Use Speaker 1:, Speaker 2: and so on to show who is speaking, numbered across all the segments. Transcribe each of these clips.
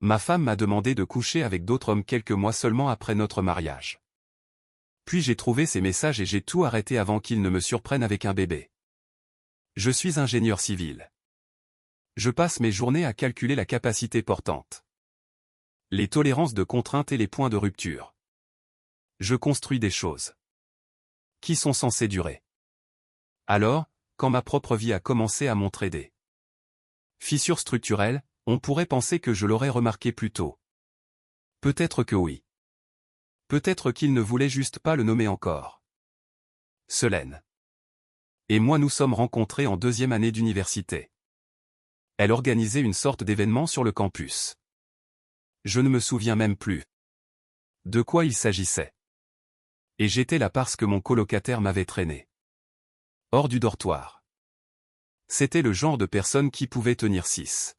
Speaker 1: Ma femme m'a demandé de coucher avec d'autres hommes quelques mois seulement après notre mariage. Puis j'ai trouvé ces messages et j'ai tout arrêté avant qu'ils ne me surprennent avec un bébé. Je suis ingénieur civil. Je passe mes journées à calculer la capacité portante, les tolérances de contrainte et les points de rupture. Je construis des choses qui sont censées durer. Alors, quand ma propre vie a commencé à montrer des fissures structurelles, on pourrait penser que je l'aurais remarqué plus tôt. Peut-être que oui. Peut-être qu'il ne voulait juste pas le nommer encore. Solène et moi nous sommes rencontrés en 2e année d'université. Elle organisait une sorte d'événement sur le campus. Je ne me souviens même plus de quoi il s'agissait. Et j'étais là parce que mon colocataire m'avait traîné hors du dortoir. C'était le genre de personne qui pouvait tenir 6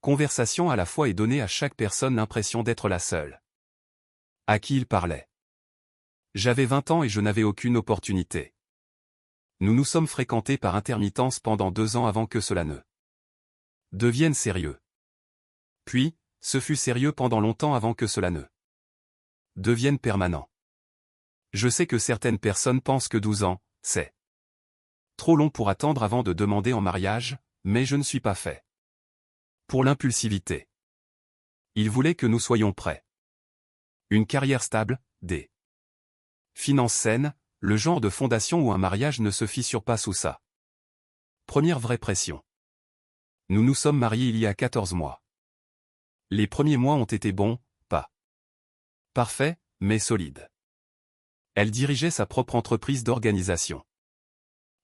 Speaker 1: conversations à la fois et donner à chaque personne l'impression d'être la seule à qui il parlait. J'avais 20 ans et je n'avais aucune opportunité. Nous nous sommes fréquentés par intermittence pendant 2 ans avant que cela ne devienne sérieux. Puis, ce fut sérieux pendant longtemps avant que cela ne devienne permanent. Je sais que certaines personnes pensent que 12 ans, c'est trop long pour attendre avant de demander en mariage, mais je ne suis pas fait pour l'impulsivité. Il voulait que nous soyons prêts. Une carrière stable, des finances saines, le genre de fondation où un mariage ne se fissure pas sous ça. Première vraie pression. Nous nous sommes mariés il y a 14 mois. Les premiers mois ont été bons, pas parfaits, mais solides. Elle dirigeait sa propre entreprise d'organisation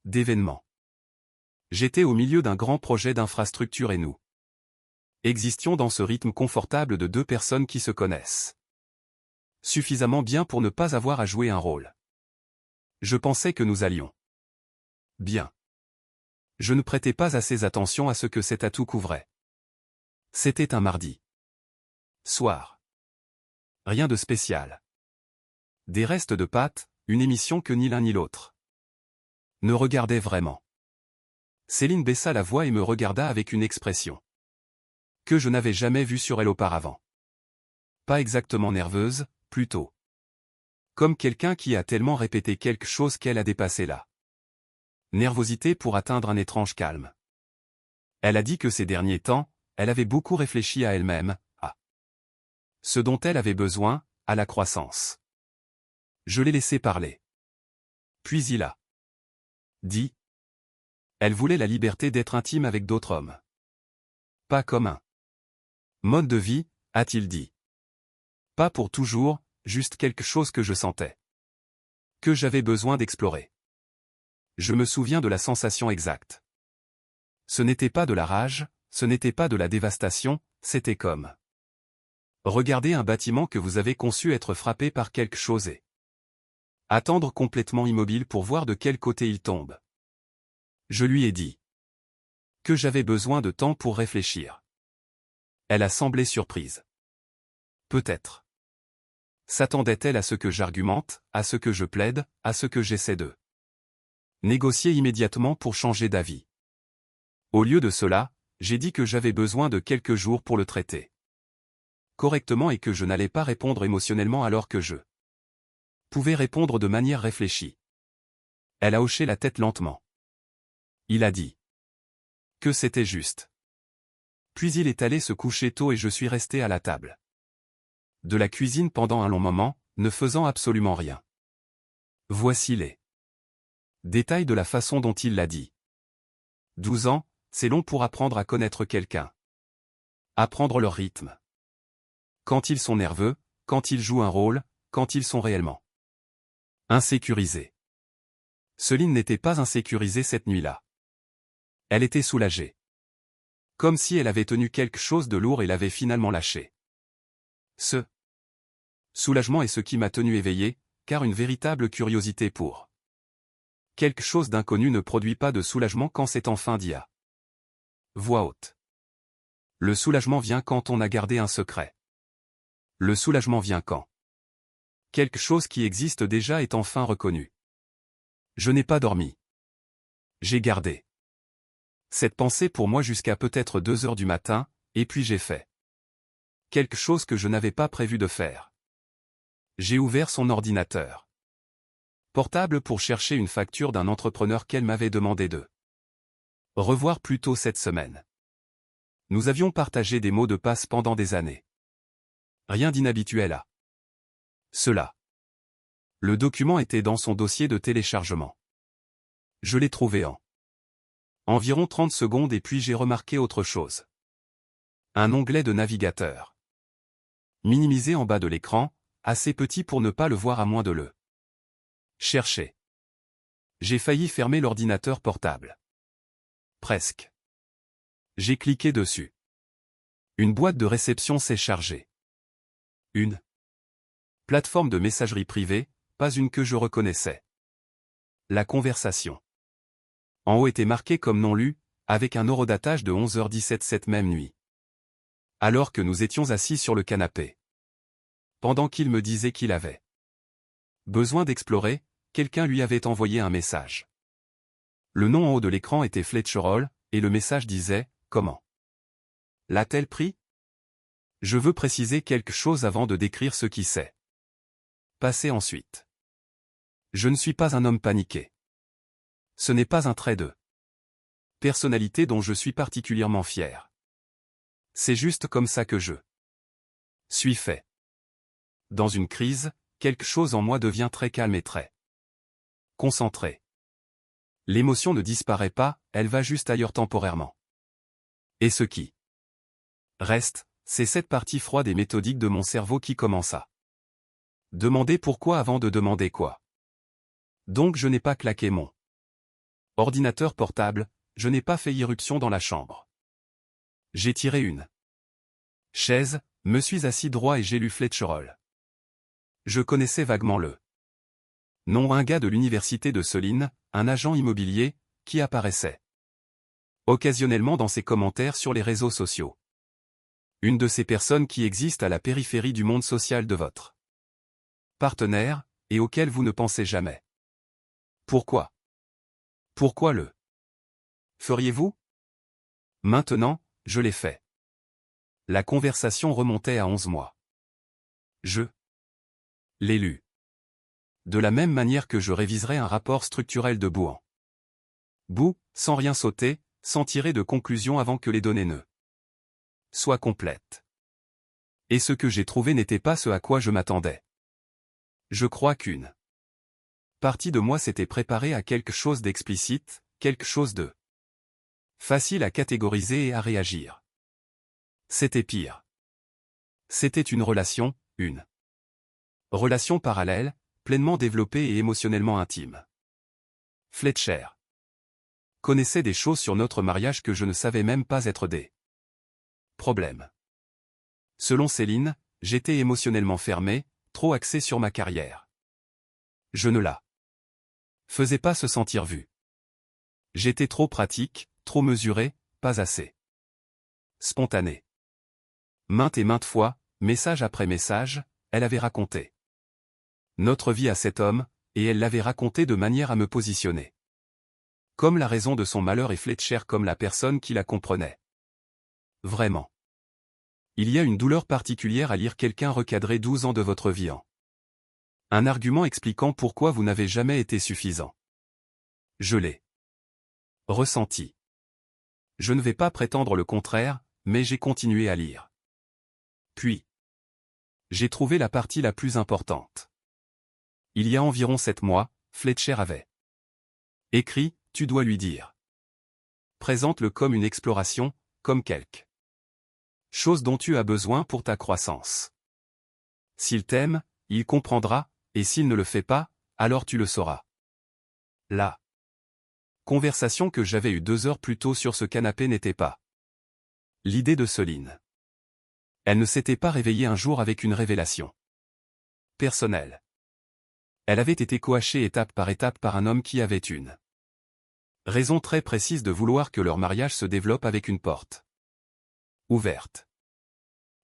Speaker 1: d'événements. J'étais au milieu d'un grand projet d'infrastructure et nous existions dans ce rythme confortable de 2 personnes qui se connaissent suffisamment bien pour ne pas avoir à jouer un rôle. Je pensais que nous allions bien. Je ne prêtais pas assez attention à ce que cet atout couvrait. C'était un mardi soir. Rien de spécial. Des restes de pâtes, une émission que ni l'un ni l'autre ne regardait vraiment. Céline baissa la voix et me regarda avec une expression que je n'avais jamais vue sur elle auparavant. Pas exactement nerveuse, plutôt comme quelqu'un qui a tellement répété quelque chose qu'elle a dépassé la nervosité pour atteindre un étrange calme. Elle a dit que ces derniers temps, elle avait beaucoup réfléchi à elle-même, à ce dont elle avait besoin, à la croissance. Je l'ai laissé parler. Puis il a dit. Elle voulait la liberté d'être intime avec d'autres hommes. Pas comme un mode de vie, a-t-il dit. Pas pour toujours, juste quelque chose que je sentais. Que j'avais besoin d'explorer. Je me souviens de la sensation exacte. Ce n'était pas de la rage, ce n'était pas de la dévastation, c'était comme regarder un bâtiment que vous avez conçu être frappé par quelque chose et attendre complètement immobile pour voir de quel côté il tombe. Je lui ai dit que j'avais besoin de temps pour réfléchir. Elle a semblé surprise. Peut-être. S'attendait-elle à ce que j'argumente, à ce que je plaide, à ce que j'essaie de négocier immédiatement pour changer d'avis? Au lieu de cela, j'ai dit que j'avais besoin de quelques jours pour le traiter correctement et que je n'allais pas répondre émotionnellement alors que je pouvais répondre de manière réfléchie. Elle a hoché la tête lentement. Il a dit que c'était juste. Puis il est allé se coucher tôt et je suis resté à la table de la cuisine pendant un long moment, ne faisant absolument rien. Voici les détails de la façon dont il l'a dit. 12 ans, c'est long pour apprendre à connaître quelqu'un. Apprendre leur rythme. Quand ils sont nerveux, quand ils jouent un rôle, quand ils sont réellement insécurisés. Céline n'était pas insécurisée cette nuit-là. Elle était soulagée. Comme si elle avait tenu quelque chose de lourd et l'avait finalement lâché. Ce soulagement est ce qui m'a tenu éveillé, car une véritable curiosité pour quelque chose d'inconnu ne produit pas de soulagement quand c'est enfin dit à voix haute. Le soulagement vient quand on a gardé un secret. Le soulagement vient quand quelque chose qui existe déjà est enfin reconnu. Je n'ai pas dormi. J'ai gardé cette pensée pour moi jusqu'à peut-être 2 heures du matin, et puis j'ai fait quelque chose que je n'avais pas prévu de faire. J'ai ouvert son ordinateur portable pour chercher une facture d'un entrepreneur qu'elle m'avait demandé de revoir plus tôt cette semaine. Nous avions partagé des mots de passe pendant des années. Rien d'inhabituel à cela. Le document était dans son dossier de téléchargement. Je l'ai trouvé en environ 30 secondes et puis j'ai remarqué autre chose. Un onglet de navigateur. Minimisé en bas de l'écran, assez petit pour ne pas le voir à moins de le chercher. J'ai failli fermer l'ordinateur portable. Presque. J'ai cliqué dessus. Une boîte de réception s'est chargée. Une plateforme de messagerie privée, pas une que je reconnaissais. La conversation. En haut était marqué comme non lu, avec un horodatage de 11h17 cette même nuit. Alors que nous étions assis sur le canapé. Pendant qu'il me disait qu'il avait besoin d'explorer, quelqu'un lui avait envoyé un message. Le nom en haut de l'écran était Fletcher Hall, et le message disait « Comment l'a-t-elle pris ?» Je veux préciser quelque chose avant de décrire ce qui s'est passé ensuite. Je ne suis pas un homme paniqué. Ce n'est pas un trait de personnalité dont je suis particulièrement fier. C'est juste comme ça que je suis fait. Dans une crise, quelque chose en moi devient très calme et très concentré. L'émotion ne disparaît pas, elle va juste ailleurs temporairement. Et ce qui reste, c'est cette partie froide et méthodique de mon cerveau qui commence à demander pourquoi avant de demander quoi. Donc je n'ai pas claqué mon ordinateur portable, je n'ai pas fait irruption dans la chambre. J'ai tiré une chaise, me suis assis droit et j'ai lu Fletcher Hall. Je connaissais vaguement le nom un gars de l'université de Solin, un agent immobilier, qui apparaissait occasionnellement dans ses commentaires sur les réseaux sociaux. Une de ces personnes qui existent à la périphérie du monde social de votre partenaire, et auquel vous ne pensez jamais. Pourquoi? Pourquoi le feriez-vous? Maintenant, je l'ai fait. La conversation remontait à 11 mois. Je l'ai lu. De la même manière que je réviserai un rapport structurel de bout en bout, sans rien sauter, sans tirer de conclusion avant que les données ne soient complètes. Et ce que j'ai trouvé n'était pas ce à quoi je m'attendais. Je crois qu'une partie de moi s'était préparée à quelque chose d'explicite, quelque chose de facile à catégoriser et à réagir. C'était pire. C'était une relation parallèle, pleinement développée et émotionnellement intime. Fletcher connaissait des choses sur notre mariage que je ne savais même pas être des problèmes. Selon Céline, j'étais émotionnellement fermé, trop axé sur ma carrière. Je ne la faisais pas se sentir vue. J'étais trop pratique, trop mesuré, pas assez spontané. Maintes et maintes fois, message après message, elle avait raconté notre vie à cet homme, et elle l'avait raconté de manière à me positionner comme la raison de son malheur et Fletcher comme la personne qui la comprenait. Vraiment. Il y a une douleur particulière à lire quelqu'un recadrer 12 ans de votre vie en un argument expliquant pourquoi vous n'avez jamais été suffisant. Je l'ai ressenti. Je ne vais pas prétendre le contraire, mais j'ai continué à lire. Puis, j'ai trouvé la partie la plus importante. Il y a environ 7 mois, Fletcher avait écrit « Tu dois lui dire ». Présente-le comme une exploration, comme quelque chose dont tu as besoin pour ta croissance. S'il t'aime, il comprendra, et s'il ne le fait pas, alors tu le sauras. La conversation que j'avais eue 2 heures plus tôt sur ce canapé n'était pas l'idée de Céline. Elle ne s'était pas réveillée un jour avec une révélation personnelle. Elle avait été coachée étape par étape par un homme qui avait une raison très précise de vouloir que leur mariage se développe avec une porte ouverte.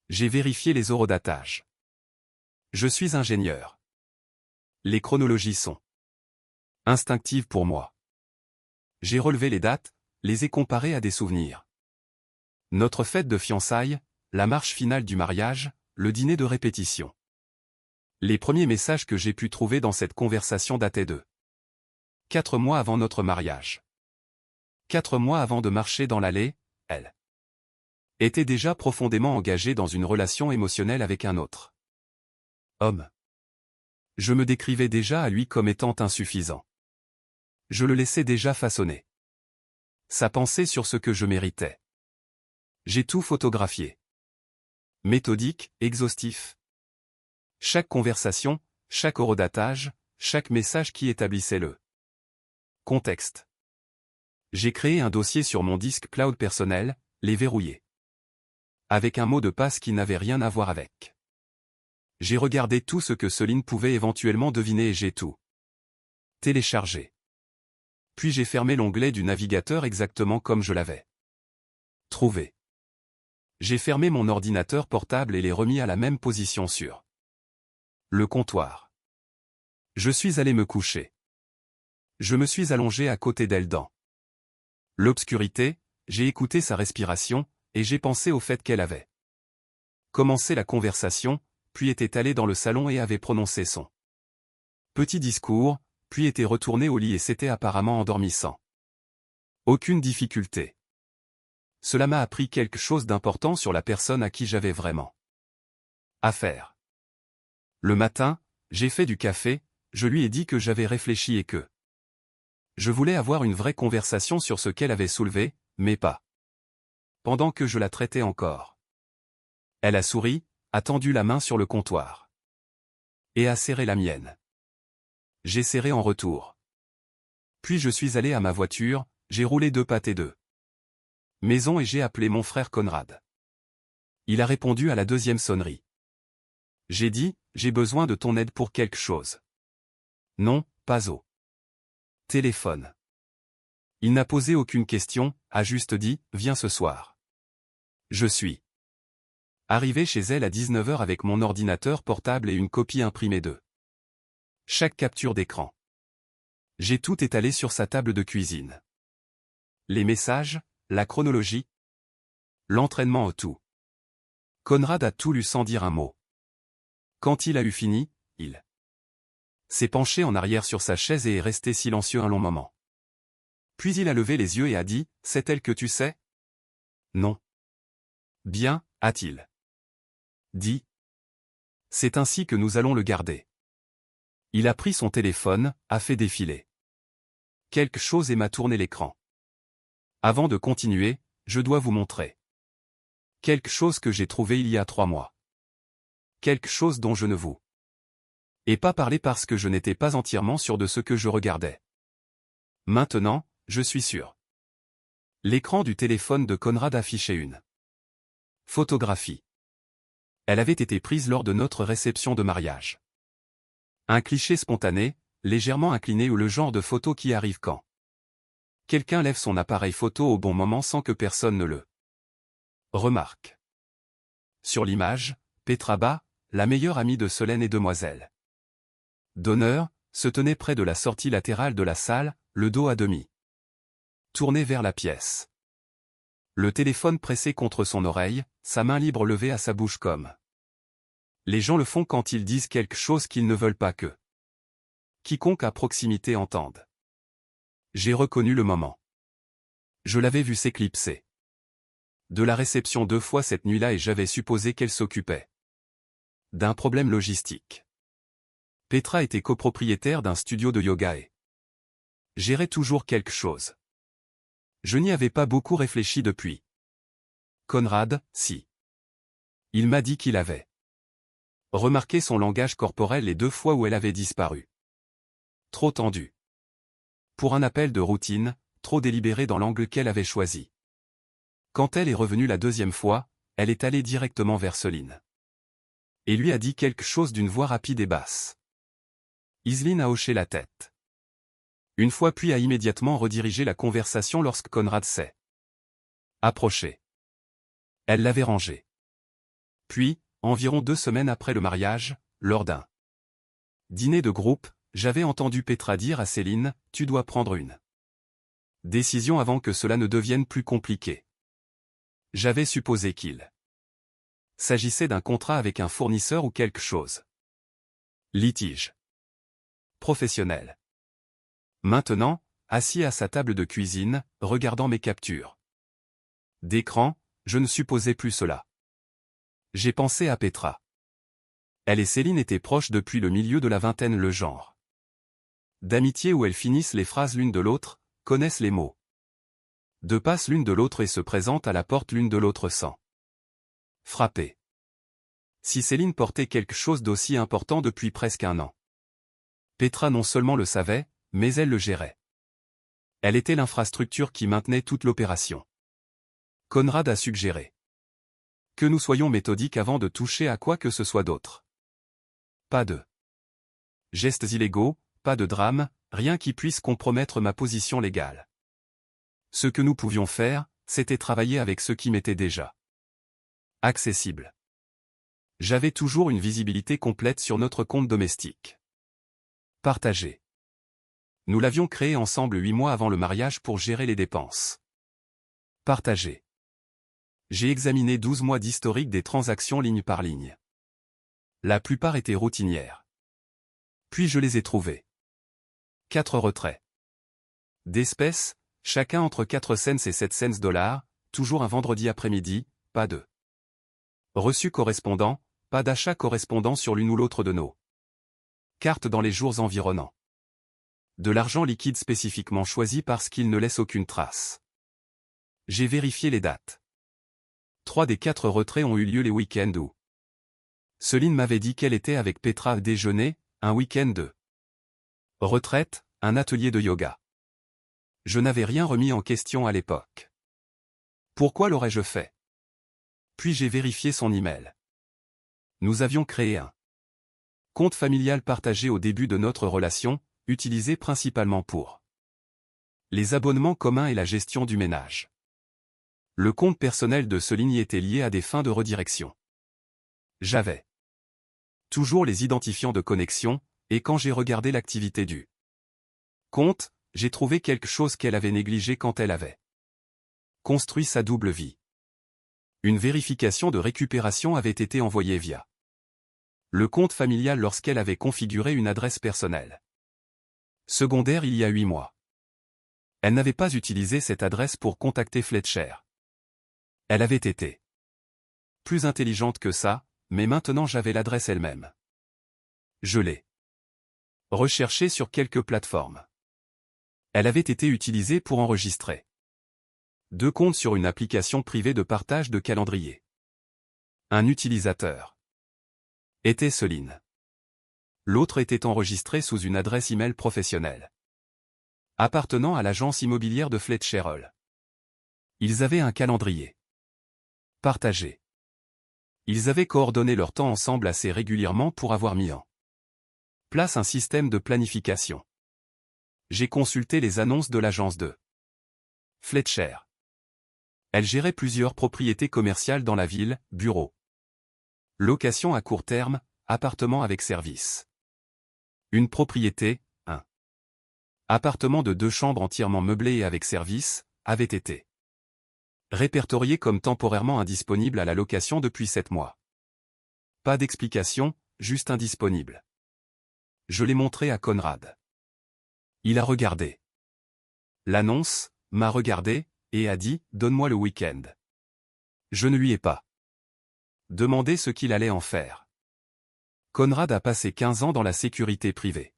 Speaker 1: J'ai vérifié les horodatages. Je suis ingénieur. Les chronologies sont instinctives pour moi. J'ai relevé les dates, les ai comparées à des souvenirs. Notre fête de fiançailles, la marche finale du mariage, le dîner de répétition. Les premiers messages que j'ai pu trouver dans cette conversation dataient de 4 mois avant notre mariage. 4 mois avant de marcher dans l'allée, elle était déjà profondément engagée dans une relation émotionnelle avec un autre homme. Je me décrivais déjà à lui comme étant insuffisant. Je le laissais déjà façonner sa pensée sur ce que je méritais. J'ai tout photographié. Méthodique, exhaustif. Chaque conversation, chaque horodatage, chaque message qui établissait le contexte. J'ai créé un dossier sur mon disque cloud personnel, les verrouillés. Avec un mot de passe qui n'avait rien à voir avec. J'ai regardé tout ce que Céline pouvait éventuellement deviner et j'ai tout téléchargé. Puis j'ai fermé l'onglet du navigateur exactement comme je l'avais trouvé. J'ai fermé mon ordinateur portable et l'ai remis à la même position sur le comptoir. Je suis allé me coucher. Je me suis allongé à côté d'elle dans l'obscurité, j'ai écouté sa respiration, et j'ai pensé au fait qu'elle avait commencé la conversation, puis était allée dans le salon et avait prononcé son petit discours, puis était retournée au lit et s'était apparemment endormissant. Aucune difficulté. Cela m'a appris quelque chose d'important sur la personne à qui j'avais vraiment affaire. Le matin, j'ai fait du café, je lui ai dit que j'avais réfléchi et que je voulais avoir une vraie conversation sur ce qu'elle avait soulevé, mais pas pendant que je la traitais encore. Elle a souri, a tendu la main sur le comptoir et a serré la mienne. J'ai serré en retour. Puis je suis allé à ma voiture, j'ai roulé 2 pâtés de maison et j'ai appelé mon frère Conrad. Il a répondu à la 2e sonnerie. J'ai dit, j'ai besoin de ton aide pour quelque chose. Non, pas au téléphone. Il n'a posé aucune question, a juste dit, viens ce soir. Je suis arrivé chez elle à 19h avec mon ordinateur portable et une copie imprimée de chaque capture d'écran. J'ai tout étalé sur sa table de cuisine. Les messages, la chronologie, l'entraînement au tout. Conrad a tout lu sans dire un mot. Quand il a eu fini, il s'est penché en arrière sur sa chaise et est resté silencieux un long moment. Puis il a levé les yeux et a dit, « C'est elle que tu sais ?» Non. Bien, a-t-il dit. C'est ainsi que nous allons le garder. Il a pris son téléphone, a fait défiler quelque chose et m'a tourné l'écran. Avant de continuer, je dois vous montrer quelque chose que j'ai trouvé il y a 3 mois. Quelque chose dont je ne vous ai pas parlé parce que je n'étais pas entièrement sûr de ce que je regardais. Maintenant, je suis sûr. L'écran du téléphone de Conrad affichait une photographie. Elle avait été prise lors de notre réception de mariage. Un cliché spontané, légèrement incliné ou le genre de photo qui arrive quand quelqu'un lève son appareil photo au bon moment sans que personne ne le remarque. Sur l'image, Petraba, la meilleure amie de Solène et demoiselle d'honneur, se tenait près de la sortie latérale de la salle, le dos à demi tourné vers la pièce. Le téléphone pressé contre son oreille, sa main libre levée à sa bouche comme les gens le font quand ils disent quelque chose qu'ils ne veulent pas que quiconque à proximité entende. J'ai reconnu le moment. Je l'avais vu s'éclipser de la réception 2 fois cette nuit-là et j'avais supposé qu'elle s'occupait d'un problème logistique. Petra était copropriétaire d'un studio de yoga et gérait toujours quelque chose. Je n'y avais pas beaucoup réfléchi depuis. Conrad, si. Il m'a dit qu'il avait remarqué son langage corporel les 2 fois où elle avait disparu. Trop tendu. Pour un appel de routine, trop délibéré dans l'angle qu'elle avait choisi. Quand elle est revenue la 2e fois, elle est allée directement vers Céline. Et lui a dit quelque chose d'une voix rapide et basse. Iselin a hoché la tête. Une fois puis a immédiatement redirigé la conversation lorsque Conrad s'est approché. Elle l'avait rangé. Puis, environ 2 semaines après le mariage, lors d'un dîner de groupe, j'avais entendu Petra dire à Céline, « Tu dois prendre une décision avant que cela ne devienne plus compliqué. » J'avais supposé qu'il S'agissait d'un contrat avec un fournisseur ou quelque chose. Litige. Professionnel. Maintenant, assis à sa table de cuisine, regardant mes captures d'écran, je ne supposais plus cela. J'ai pensé à Petra. Elle et Céline étaient proches depuis le milieu de la vingtaine, le genre d'amitié où elles finissent les phrases l'une de l'autre, connaissent les mots de passe l'une de l'autre et se présentent à la porte l'une de l'autre sans frapper. Si Céline portait quelque chose d'aussi important depuis presque un an, Petra non seulement le savait, mais elle le gérait. Elle était l'infrastructure qui maintenait toute l'opération. Conrad a suggéré que nous soyons méthodiques avant de toucher à quoi que ce soit d'autre. Pas de gestes illégaux, pas de drame, rien qui puisse compromettre ma position légale. Ce que nous pouvions faire, c'était travailler avec ceux qui m'étaient déjà accessibles. J'avais toujours une visibilité complète sur notre compte domestique. Partagé. Nous l'avions créé ensemble 8 mois avant le mariage pour gérer les dépenses. Partagé. J'ai examiné 12 mois d'historique des transactions ligne par ligne. La plupart étaient routinières. Puis je les ai trouvées. 4 retraits d'espèces, chacun entre 4 cents et 7 cents dollars, toujours un vendredi après-midi, pas de reçu correspondant, pas d'achat correspondant sur l'une ou l'autre de nos cartes dans les jours environnants. De l'argent liquide spécifiquement choisi parce qu'il ne laisse aucune trace. J'ai vérifié les dates. 3 des 4 retraits ont eu lieu les week-ends où Céline m'avait dit qu'elle était avec Petra à déjeuner, un week-end de retraite, un atelier de yoga. Je n'avais rien remis en question à l'époque. Pourquoi l'aurais-je fait? Puis j'ai vérifié son email. Nous avions créé un compte familial partagé au début de notre relation, utilisé principalement pour les abonnements communs et la gestion du ménage. Le compte personnel de Céline y était lié à des fins de redirection. J'avais toujours les identifiants de connexion, et quand j'ai regardé l'activité du compte, j'ai trouvé quelque chose qu'elle avait négligé quand elle avait construit sa double vie. Une vérification de récupération avait été envoyée via le compte familial lorsqu'elle avait configuré une adresse personnelle secondaire il y a 8 mois. Elle n'avait pas utilisé cette adresse pour contacter Fletcher. Elle avait été plus intelligente que ça, mais maintenant j'avais l'adresse elle-même. Je l'ai recherchée sur quelques plateformes. Elle avait été utilisée pour enregistrer 2 comptes sur une application privée de partage de calendrier. Un utilisateur était Céline. L'autre était enregistré sous une adresse email professionnelle appartenant à l'agence immobilière de Fletcher. Ils avaient un calendrier partagé. Ils avaient coordonné leur temps ensemble assez régulièrement pour avoir mis en place un système de planification. J'ai consulté les annonces de l'agence de Fletcher. Elle gérait plusieurs propriétés commerciales dans la ville, bureaux, location à court terme, appartements avec service. Une propriété, un appartement de 2 chambres entièrement meublé et avec service, avait été répertorié comme temporairement indisponible à la location depuis 7 mois. Pas d'explication, juste indisponible. Je l'ai montré à Conrad. Il a regardé l'annonce, m'a regardé, et a dit « Donne-moi le week-end ». Je ne lui ai pas demandé ce qu'il allait en faire. Conrad a passé 15 ans dans la sécurité privée.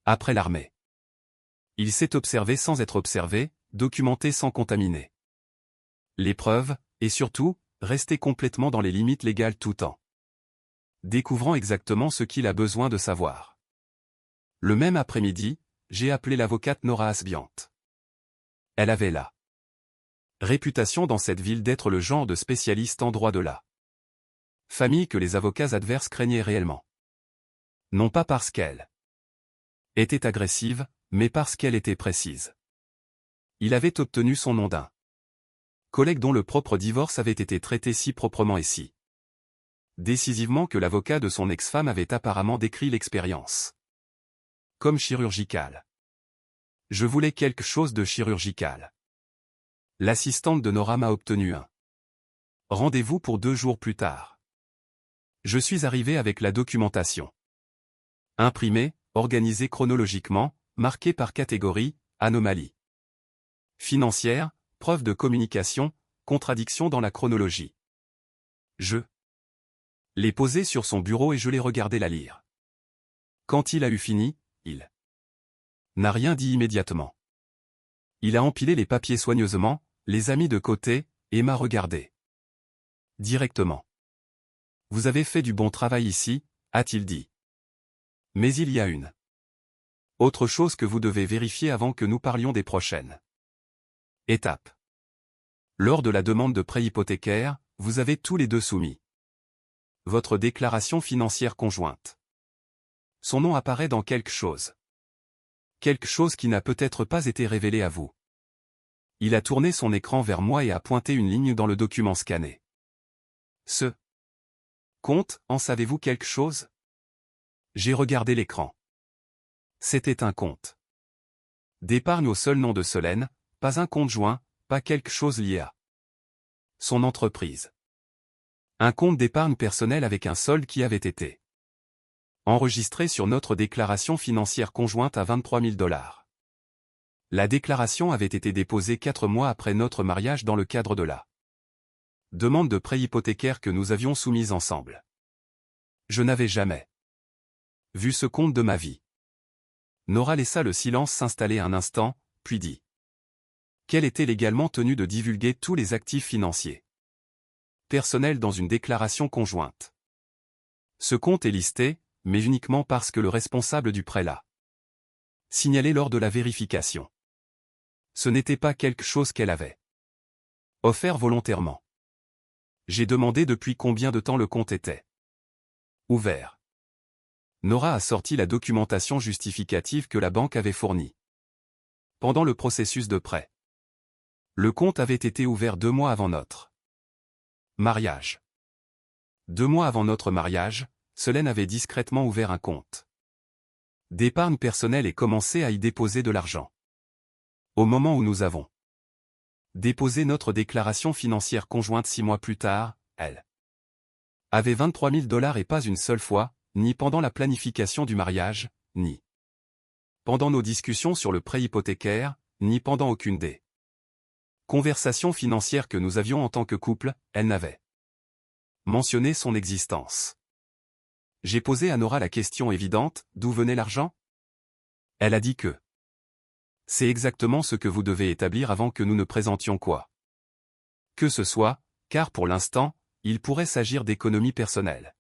Speaker 1: Après l'armée, il s'est observé sans être observé, documenté sans contaminer les preuves, et surtout, resté complètement dans les limites légales tout en découvrant exactement ce qu'il a besoin de savoir. Le même après-midi, j'ai appelé l'avocate Nora Asbiant. Elle avait la réputation dans cette ville d'être le genre de spécialiste en droit de la famille que les avocats adverses craignaient réellement. Non pas parce qu'elle était agressive, mais parce qu'elle était précise. Il avait obtenu son nom d'un collègue dont le propre divorce avait été traité si proprement et si décisivement que l'avocat de son ex-femme avait apparemment décrit l'expérience comme chirurgicale. Je voulais quelque chose de chirurgical. L'assistante de Nora m'a obtenu un Rendez-vous pour 2 jours plus tard. Je suis arrivé avec la documentation. Imprimée, organisée chronologiquement, marquée par catégorie, anomalie financière, preuve de communication, contradiction dans la chronologie. Je l'ai posée sur son bureau et je l'ai regardé la lire. Quand il a eu fini, il n'a rien dit immédiatement. Il a empilé les papiers soigneusement, les a mis de côté, et m'a regardé directement. Vous avez fait du bon travail ici, a-t-il dit. Mais il y a une autre chose que vous devez vérifier avant que nous parlions des prochaines étapes. Lors de la demande de prêt hypothécaire, vous avez tous les deux soumis votre déclaration financière conjointe. Son nom apparaît dans quelque chose. Quelque chose qui n'a peut-être pas été révélé à vous. Il a tourné son écran vers moi et a pointé une ligne dans le document scanné. Ce compte, en savez-vous quelque chose? J'ai regardé l'écran. C'était un compte d'épargne au seul nom de Solène, pas un compte joint, pas quelque chose lié à son entreprise. Un compte d'épargne personnelle avec un solde qui avait été enregistré sur notre déclaration financière conjointe à 23 000 $. La déclaration avait été déposée 4 mois après notre mariage dans le cadre de la demande de prêt hypothécaire que nous avions soumise ensemble. Je n'avais jamais vu ce compte de ma vie. Nora laissa le silence s'installer un instant, puis dit qu'elle était légalement tenue de divulguer tous les actifs financiers personnels dans une déclaration conjointe. Ce compte est listé, mais uniquement parce que le responsable du prêt l'a signalé lors de la vérification. Ce n'était pas quelque chose qu'elle avait offert volontairement. J'ai demandé depuis combien de temps le compte était ouvert. Nora a sorti la documentation justificative que la banque avait fournie pendant le processus de prêt. Le compte avait été ouvert 2 mois avant notre mariage. 2 mois avant notre mariage, Solène avait discrètement ouvert un compte d'épargne personnelle et commencé à y déposer de l'argent. Au moment où nous avons déposé notre déclaration financière conjointe 6 mois plus tard, elle avait 23 000 $ et pas une seule fois, ni pendant la planification du mariage, ni pendant nos discussions sur le prêt hypothécaire, ni pendant aucune des conversations financières que nous avions en tant que couple, elle n'avait mentionné son existence. J'ai posé à Nora la question évidente, d'où venait l'argent? Elle a dit que c'est exactement ce que vous devez établir avant que nous ne présentions quoi que ce soit, car pour l'instant, il pourrait s'agir d'économies personnelles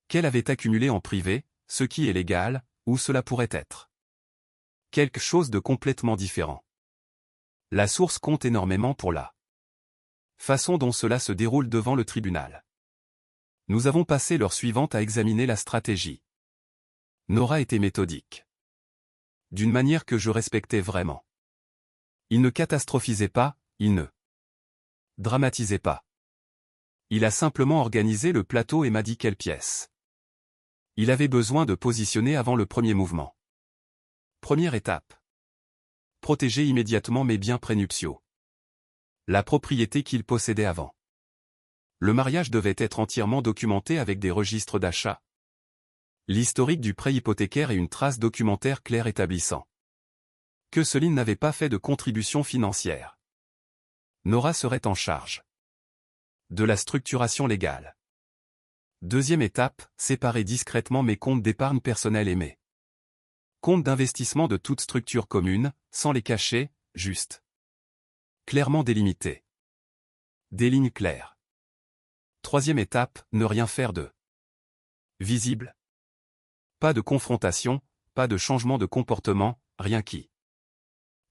Speaker 1: qu'elle avait accumulées en privé, ce qui est légal, ou cela pourrait être quelque chose de complètement différent. La source compte énormément pour la façon dont cela se déroule devant le tribunal. Nous avons passé l'heure suivante à examiner la stratégie. Nora était méthodique. D'une manière que je respectais vraiment. Il ne catastrophisait pas, il ne dramatisait pas. Il a simplement organisé le plateau et m'a dit quelle pièce il avait besoin de positionner avant le premier mouvement. Première étape. Protéger immédiatement mes biens prénuptiaux. La propriété qu'il possédait avant. Le mariage devait être entièrement documenté avec des registres d'achat. L'historique du prêt hypothécaire et une trace documentaire claire établissant que Solène n'avait pas fait de contribution financière. Nora serait en charge de la structuration légale. Deuxième étape, séparer discrètement mes comptes d'épargne personnelle et mes comptes d'investissement de toute structure commune, sans les cacher, juste. Clairement délimités. Des lignes claires. Troisième étape, ne rien faire de visible. Pas de confrontation, pas de changement de comportement, rien qui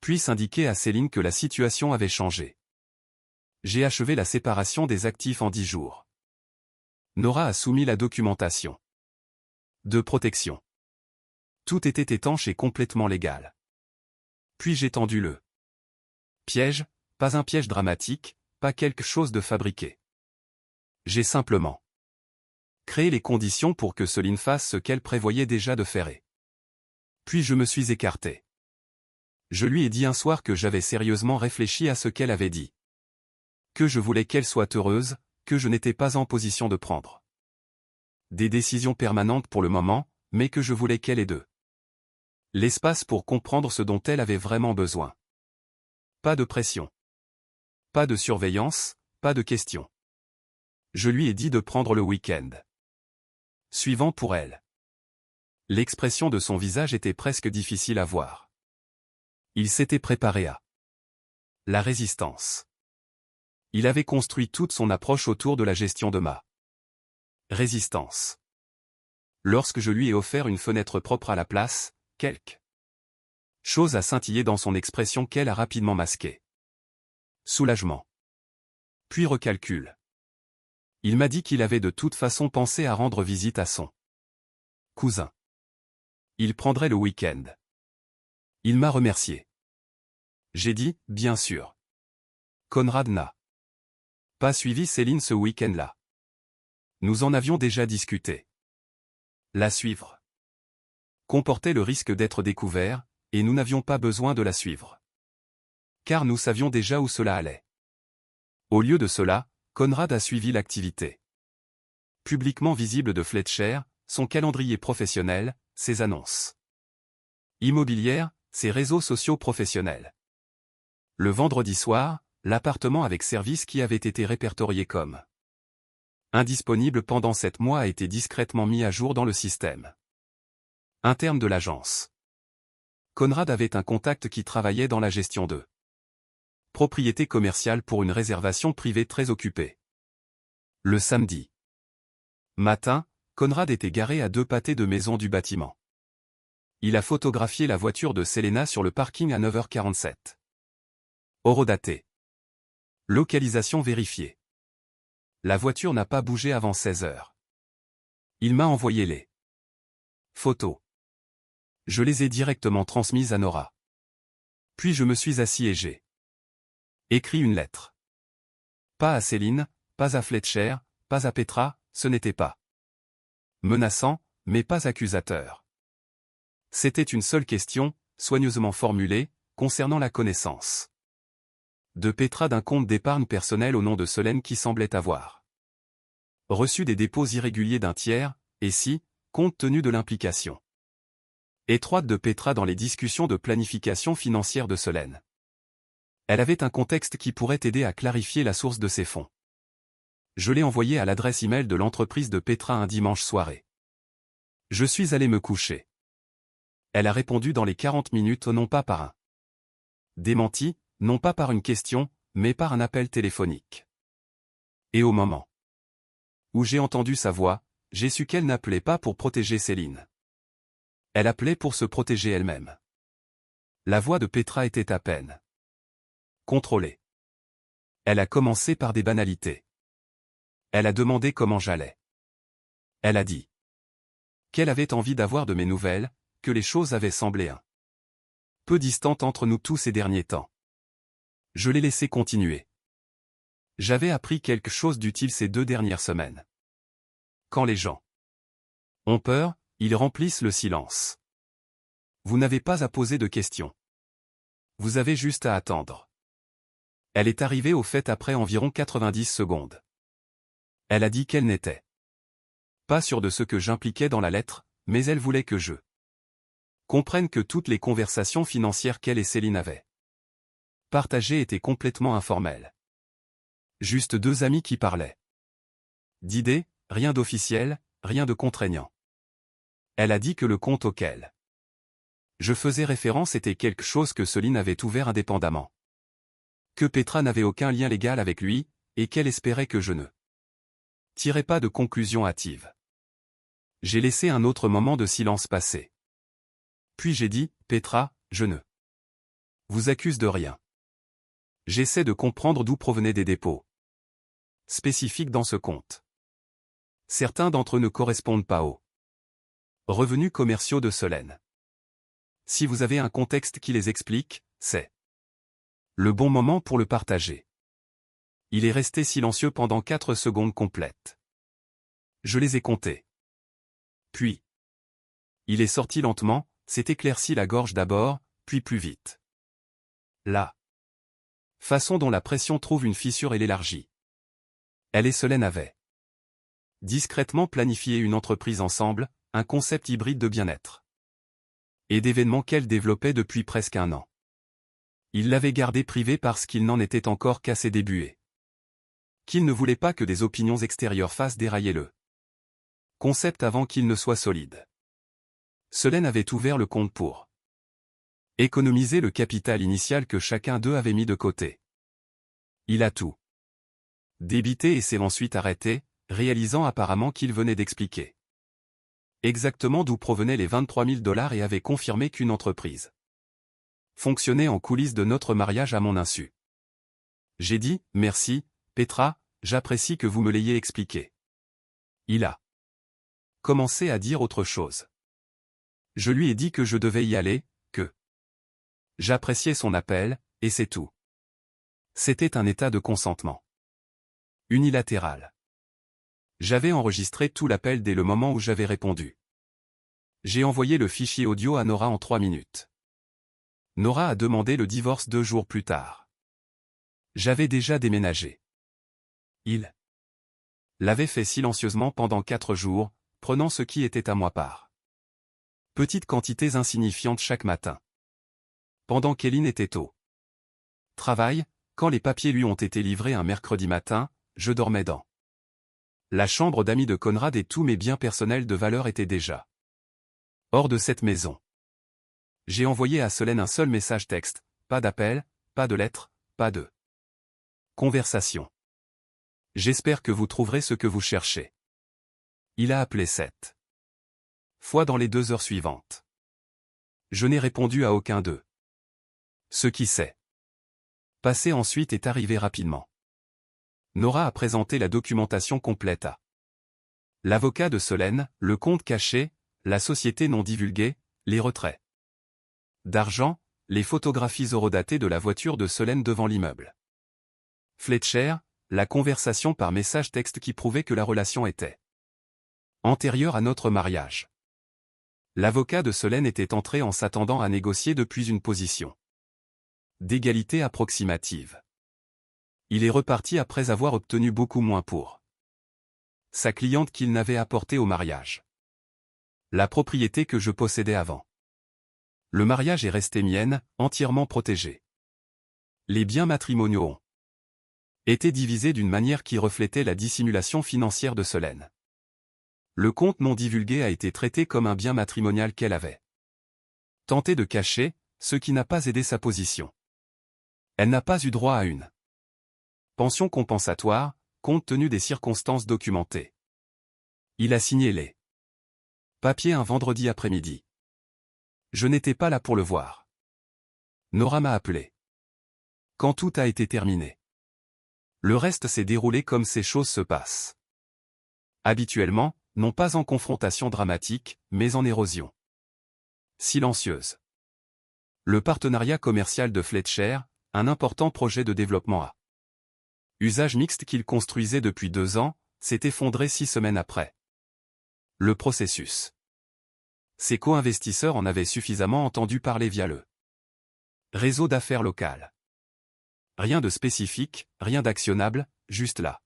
Speaker 1: puisse indiquer à Céline que la situation avait changé. J'ai achevé la séparation des actifs en 10 jours. Nora a soumis la documentation de protection. Tout était étanche et complètement légal. Puis j'ai tendu le piège, pas un piège dramatique, pas quelque chose de fabriqué. J'ai simplement créé les conditions pour que Solène fasse ce qu'elle prévoyait déjà de faire et puis je me suis écarté. Je lui ai dit un soir que j'avais sérieusement réfléchi à ce qu'elle avait dit. Que je voulais qu'elle soit heureuse, que je n'étais pas en position de prendre des décisions permanentes pour le moment, mais que je voulais qu'elle ait l'espace pour comprendre ce dont elle avait vraiment besoin. Pas de pression. Pas de surveillance, pas de questions. Je lui ai dit de prendre le week-end suivant pour elle. L'expression de son visage était presque difficile à voir. Il s'était préparé à la résistance. Il avait construit toute son approche autour de la gestion de ma résistance. Lorsque je lui ai offert une fenêtre propre à la place, quelque chose a scintillé dans son expression qu'elle a rapidement masquée. Soulagement. Puis recalcul. Il m'a dit qu'il avait de toute façon pensé à rendre visite à son cousin. Il prendrait le week-end. Il m'a remercié. J'ai dit, bien sûr. Conrad n'a pas suivi Céline ce week-end-là. Nous en avions déjà discuté. La suivre comportait le risque d'être découvert, et nous n'avions pas besoin de la suivre. Car nous savions déjà où cela allait. Au lieu de cela, Conrad a suivi l'activité publiquement visible de Fletcher, son calendrier professionnel, ses annonces immobilières, ses réseaux sociaux professionnels. Le vendredi soir, l'appartement avec service qui avait été répertorié comme indisponible pendant 7 mois a été discrètement mis à jour dans le système interne de l'agence. Conrad avait un contact qui travaillait dans la gestion de propriété commerciale pour une réservation privée très occupée. Le samedi matin, Conrad était garé à 2 pâtés de maison du bâtiment. Il a photographié la voiture de Selena sur le parking à 9h47. Horodaté. Localisation vérifiée. La voiture n'a pas bougé avant 16h. Il m'a envoyé les photos. Je les ai directement transmises à Nora. Puis je me suis assis et j'ai écrit une lettre. Pas à Céline, pas à Fletcher, pas à Petra, ce n'était pas menaçant, mais pas accusateur. C'était une seule question, soigneusement formulée, concernant la connaissance de Petra d'un compte d'épargne personnel au nom de Solène qui semblait avoir reçu des dépôts irréguliers d'un tiers, et si, compte tenu de l'implication étroite de Petra dans les discussions de planification financière de Solène. Elle avait un contexte qui pourrait aider à clarifier la source de ses fonds. Je l'ai envoyé à l'adresse email de l'entreprise de Petra un dimanche soirée. Je suis allé me coucher. Elle a répondu dans les 40 minutes non pas par un démenti, non pas par une question, mais par un appel téléphonique. Et au moment où j'ai entendu sa voix, j'ai su qu'elle n'appelait pas pour protéger Céline. Elle appelait pour se protéger elle-même. La voix de Petra était à peine contrôlée. Elle a commencé par des banalités. Elle a demandé comment j'allais. Elle a dit qu'elle avait envie d'avoir de mes nouvelles, que les choses avaient semblé un peu distantes entre nous tous ces derniers temps. Je l'ai laissé continuer. J'avais appris quelque chose d'utile ces 2 dernières semaines. Quand les gens ont peur, ils remplissent le silence. Vous n'avez pas à poser de questions. Vous avez juste à attendre. Elle est arrivée au fait après environ 90 secondes. Elle a dit qu'elle n'était pas sûre de ce que j'impliquais dans la lettre, mais elle voulait que je comprenne que toutes les conversations financières qu'elle et Céline avaient partagées étaient complètement informelles. Juste 2 amis qui parlaient d'idées, rien d'officiel, rien de contraignant. Elle a dit que le compte auquel je faisais référence était quelque chose que Céline avait ouvert indépendamment. Que Petra n'avait aucun lien légal avec lui, et qu'elle espérait que je ne tirais pas de conclusion hâtive. J'ai laissé un autre moment de silence passer. Puis j'ai dit, Petra, je ne vous accuse de rien. J'essaie de comprendre d'où provenaient des dépôts spécifiques dans ce compte. Certains d'entre eux ne correspondent pas aux revenus commerciaux de Solène. Si vous avez un contexte qui les explique, c'est le bon moment pour le partager. Il est resté silencieux pendant 4 secondes complètes. Je les ai comptés. Puis, il est sorti lentement, s'est éclairci la gorge d'abord, puis plus vite. La Façon dont la pression trouve une fissure et l'élargit. Elle et Solène avaient discrètement planifié une entreprise ensemble, un concept hybride de bien-être et d'événements qu'elle développait depuis presque 1 an. Il l'avait gardé privé parce qu'il n'en était encore qu'à ses débuts et qu'il ne voulait pas que des opinions extérieures fassent dérailler le concept avant qu'il ne soit solide. Solène avait ouvert le compte pour économiser le capital initial que chacun d'eux avait mis de côté. Il a tout débité et s'est ensuite arrêté, réalisant apparemment qu'il venait d'expliquer exactement d'où provenaient les 23 000 $ et avait confirmé qu'une entreprise fonctionnait en coulisses de notre mariage à mon insu. J'ai dit, merci, Petra, j'apprécie que vous me l'ayez expliqué. Il a commencé à dire autre chose. Je lui ai dit que je devais y aller, que j'appréciais son appel, et c'est tout. C'était un état de consentement unilatéral. J'avais enregistré tout l'appel dès le moment où j'avais répondu. J'ai envoyé le fichier audio à Nora en 3 minutes. Nora a demandé le divorce 2 jours plus tard. J'avais déjà déménagé. Il l'avait fait silencieusement pendant 4 jours, prenant ce qui était à moi par petites quantités insignifiantes chaque matin. Pendant qu'Éline était au travail, quand les papiers lui ont été livrés un mercredi matin, je dormais dans la chambre d'amis de Conrad et tous mes biens personnels de valeur étaient déjà hors de cette maison. J'ai envoyé à Solène un seul message texte, pas d'appel, pas de lettre, pas de conversation. J'espère que vous trouverez ce que vous cherchez. Il a appelé 7 fois dans les 2 heures suivantes. Je n'ai répondu à aucun d'eux. Ce qui s'est passé ensuite est arrivé rapidement. Nora a présenté la documentation complète à l'avocat de Solène, le compte caché, la société non divulguée, les retraits d'argent, les photographies horodatées de la voiture de Solène devant l'immeuble Fletcher, la conversation par message texte qui prouvait que la relation était antérieure à notre mariage. L'avocat de Solène était entré en s'attendant à négocier depuis une position d'égalité approximative. Il est reparti après avoir obtenu beaucoup moins pour sa cliente qu'il n'avait apporté au mariage. La propriété que je possédais avant. Le mariage est resté mienne, entièrement protégée. Les biens matrimoniaux ont été divisés d'une manière qui reflétait la dissimulation financière de Solène. Le compte non divulgué a été traité comme un bien matrimonial qu'elle avait tenté de cacher, ce qui n'a pas aidé sa position. Elle n'a pas eu droit à une pension compensatoire, compte tenu des circonstances documentées. Il a signé les papiers un vendredi après-midi. Je n'étais pas là pour le voir. Nora m'a appelé quand tout a été terminé. Le reste s'est déroulé comme ces choses se passent habituellement, non pas en confrontation dramatique, mais en érosion silencieuse. Le partenariat commercial de Fletcher, un important projet de développement à usage mixte qu'il construisait depuis 2 ans, s'est effondré 6 semaines après le processus. Ses co-investisseurs en avaient suffisamment entendu parler via le réseau d'affaires local. Rien de spécifique, rien d'actionnable, juste la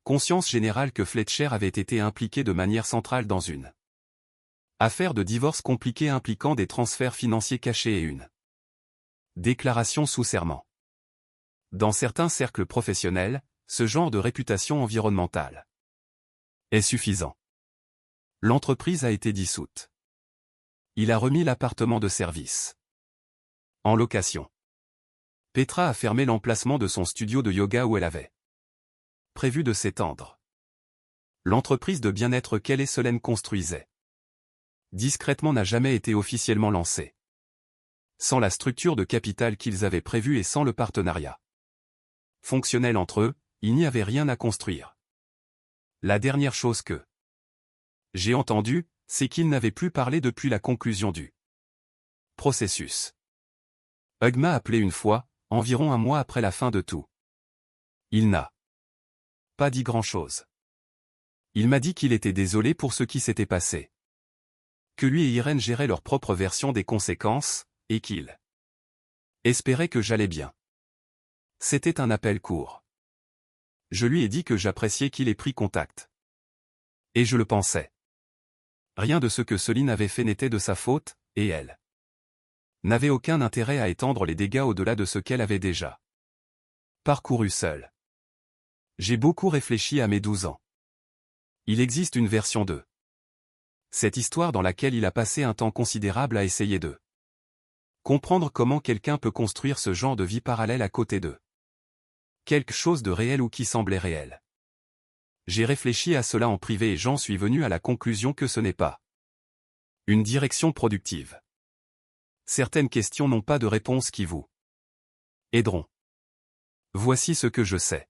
Speaker 1: conscience générale que Fletcher avait été impliqué de manière centrale dans une affaire de divorce compliquée impliquant des transferts financiers cachés et une déclaration sous serment. Dans certains cercles professionnels, ce genre de réputation environnementale est suffisant. L'entreprise a été dissoute. Il a remis l'appartement de service en location. Petra a fermé l'emplacement de son studio de yoga où elle avait prévu de s'étendre. L'entreprise de bien-être qu'elle et Solène construisaient discrètement n'a jamais été officiellement lancée. Sans la structure de capital qu'ils avaient prévue et sans le partenariat fonctionnel entre eux, il n'y avait rien à construire. La dernière chose que j'ai entendue, c'est qu'ils n'avaient plus parlé depuis la conclusion du processus. Hug m'a appelé une fois, environ 1 mois après la fin de tout. Il n'a pas dit grand-chose. Il m'a dit qu'il était désolé pour ce qui s'était passé. Que lui et Irène géraient leur propre version des conséquences, et qu'il espérait que j'allais bien. C'était un appel court. Je lui ai dit que j'appréciais qu'il ait pris contact. Et je le pensais. Rien de ce que Céline avait fait n'était de sa faute, et elle n'avait aucun intérêt à étendre les dégâts au-delà de ce qu'elle avait déjà parcouru seule. J'ai beaucoup réfléchi à mes 12 ans. Il existe une version de cette histoire dans laquelle il a passé un temps considérable à essayer de comprendre comment quelqu'un peut construire ce genre de vie parallèle à côté d'eux. Quelque chose de réel ou qui semblait réel. J'ai réfléchi à cela en privé et j'en suis venu à la conclusion que ce n'est pas une direction productive. Certaines questions n'ont pas de réponse qui vous aideront. Voici ce que je sais.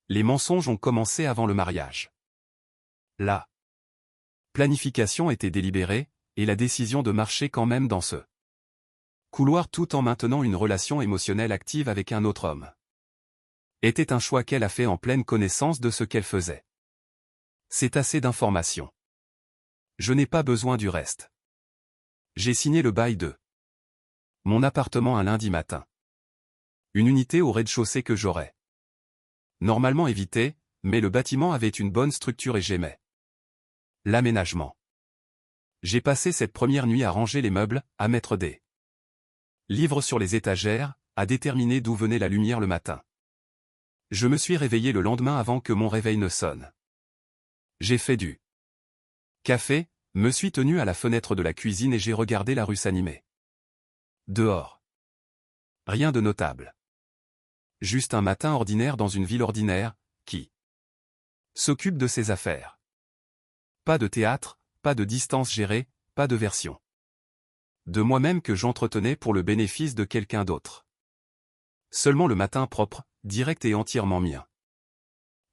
Speaker 1: Les mensonges ont commencé avant le mariage. La planification était délibérée, et la décision de marcher quand même dans ce couloir tout en maintenant une relation émotionnelle active avec un autre homme était un choix qu'elle a fait en pleine connaissance de ce qu'elle faisait. C'est assez d'informations. Je n'ai pas besoin du reste. J'ai signé le bail de mon appartement un lundi matin. Une unité au rez-de-chaussée que j'aurais normalement évité, mais le bâtiment avait une bonne structure et j'aimais l'aménagement. J'ai passé cette première nuit à ranger les meubles, à mettre des livres sur les étagères, à déterminer d'où venait la lumière le matin. Je me suis réveillé le lendemain avant que mon réveil ne sonne. J'ai fait du café, me suis tenu à la fenêtre de la cuisine et j'ai regardé la rue s'animer. Dehors. Rien de notable. Juste un matin ordinaire dans une ville ordinaire, qui s'occupe de ses affaires. Pas de théâtre, pas de distance gérée, pas de version de moi-même que j'entretenais pour le bénéfice de quelqu'un d'autre. Seulement le matin propre, direct et entièrement mien.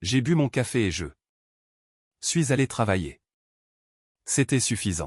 Speaker 1: J'ai bu mon café et je suis allé travailler. C'était suffisant.